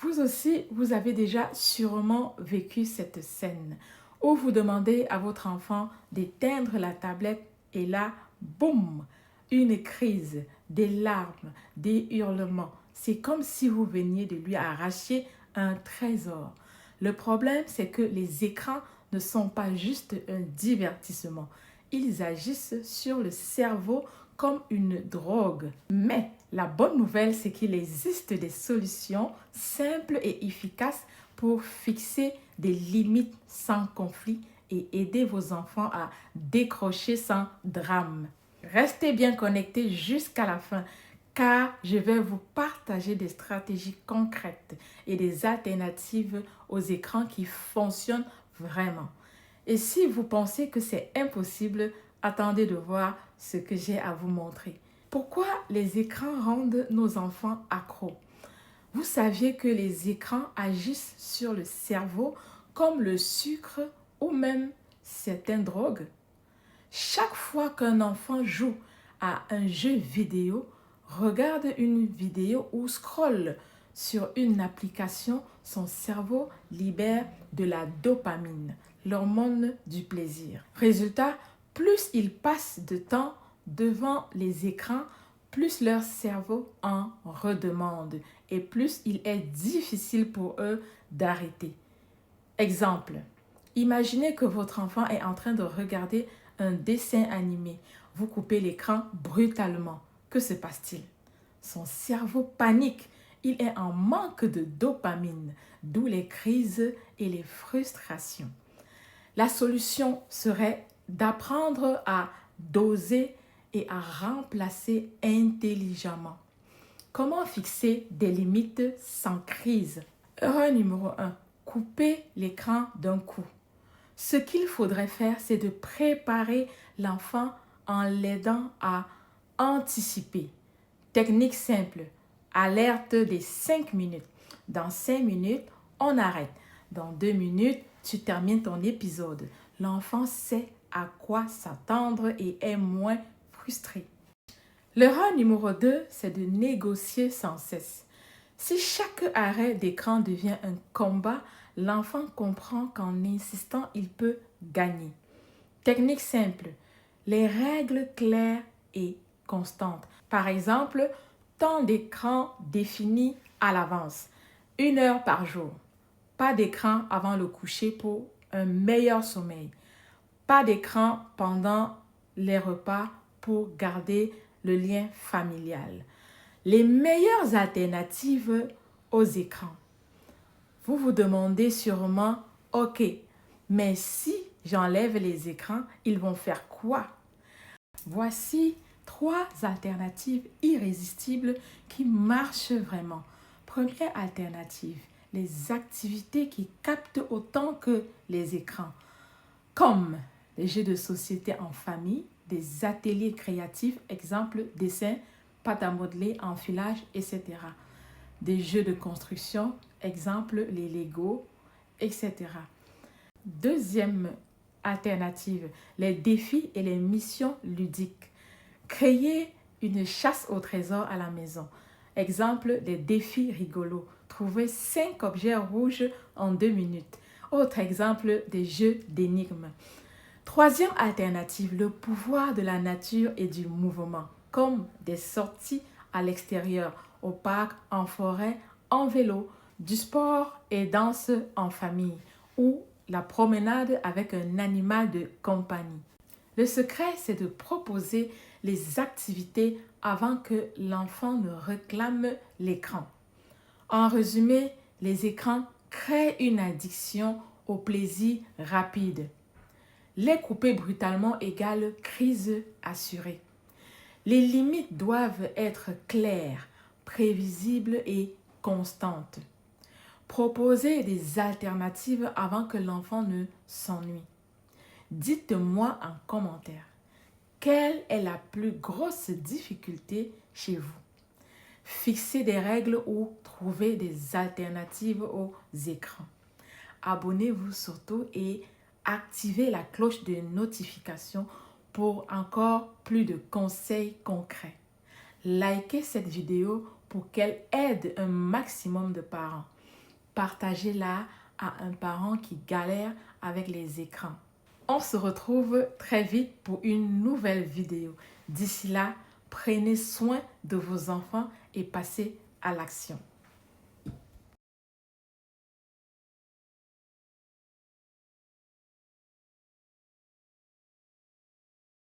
Vous aussi, vous avez déjà sûrement vécu cette scène où vous demandez à votre enfant d'éteindre la tablette et là, boum, une crise, des larmes, des hurlements. C'est comme si vous veniez de lui arracher un trésor. Le problème, c'est que les écrans ne sont pas juste un divertissement. Ils agissent sur le cerveau comme une drogue. Mais la bonne nouvelle, c'est qu'il existe des solutions simples et efficaces pour fixer des limites sans conflit et aider vos enfants à décrocher sans drame. Restez bien connectés jusqu'à la fin car je vais vous partager des stratégies concrètes et des alternatives aux écrans qui fonctionnent vraiment. Et si vous pensez que c'est impossible, attendez de voir ce que j'ai à vous montrer. Pourquoi les écrans rendent nos enfants accros? Vous saviez que les écrans agissent sur le cerveau comme le sucre ou même certaines drogues? Chaque fois qu'un enfant joue à un jeu vidéo, regarde une vidéo ou scrolle sur une application, son cerveau libère de la dopamine, l'hormone du plaisir. Résultat, plus ils passent de temps devant les écrans, plus leur cerveau en redemande et plus il est difficile pour eux d'arrêter. Exemple, imaginez que votre enfant est en train de regarder un dessin animé. Vous coupez l'écran brutalement. Que se passe-t-il? Son cerveau panique. Il est en manque de dopamine, d'où les crises et les frustrations. La solution serait d'apprendre à doser et à remplacer intelligemment. Comment fixer des limites sans crise? Erreur numéro 1. Couper l'écran d'un coup. Ce qu'il faudrait faire, c'est de préparer l'enfant en l'aidant à anticiper. Technique simple. Alerte des 5 minutes. Dans 5 minutes, on arrête. Dans 2 minutes, tu termines ton épisode. L'enfant sait à quoi s'attendre et est moins frustré. L'erreur numéro 2, c'est de négocier sans cesse. Si chaque arrêt d'écran devient un combat, l'enfant comprend qu'en insistant, il peut gagner. Technique simple. Les règles claires et constantes. Par exemple, temps d'écran défini à l'avance. 1 heure par jour. Pas d'écran avant le coucher pour un meilleur sommeil. Pas d'écran pendant les repas pour garder le lien familial. Les meilleures alternatives aux écrans. Vous vous demandez sûrement, ok, mais si j'enlève les écrans, ils vont faire quoi? Voici 3 alternatives irrésistibles qui marchent vraiment. Première alternative, les activités qui captent autant que les écrans, comme les jeux de société en famille, des ateliers créatifs, exemple dessin, pâte à modeler, enfilage, etc. Des jeux de construction, exemple les Lego, etc. Deuxième alternative, les défis et les missions ludiques. Créer une chasse au trésor à la maison. Exemple, des défis rigolos. Trouver 5 objets rouges en 2 minutes. Autre exemple, des jeux d'énigmes. Troisième alternative, le pouvoir de la nature et du mouvement, comme des sorties à l'extérieur, au parc, en forêt, en vélo, du sport et danse en famille ou la promenade avec un animal de compagnie. Le secret, c'est de proposer les activités avant que l'enfant ne réclame l'écran. En résumé, les écrans créent une addiction au plaisir rapide. Les couper brutalement égale crise assurée. Les limites doivent être claires, prévisibles et constantes. Proposez des alternatives avant que l'enfant ne s'ennuie. Dites-moi en commentaire, quelle est la plus grosse difficulté chez vous? Fixez des règles ou trouvez des alternatives aux écrans. Abonnez-vous surtout et activez la cloche de notification pour encore plus de conseils concrets. Likez cette vidéo pour qu'elle aide un maximum de parents. partagez-la à un parent qui galère avec les écrans. On se retrouve très vite pour une nouvelle vidéo. D'ici là, prenez soin de vos enfants et passez à l'action.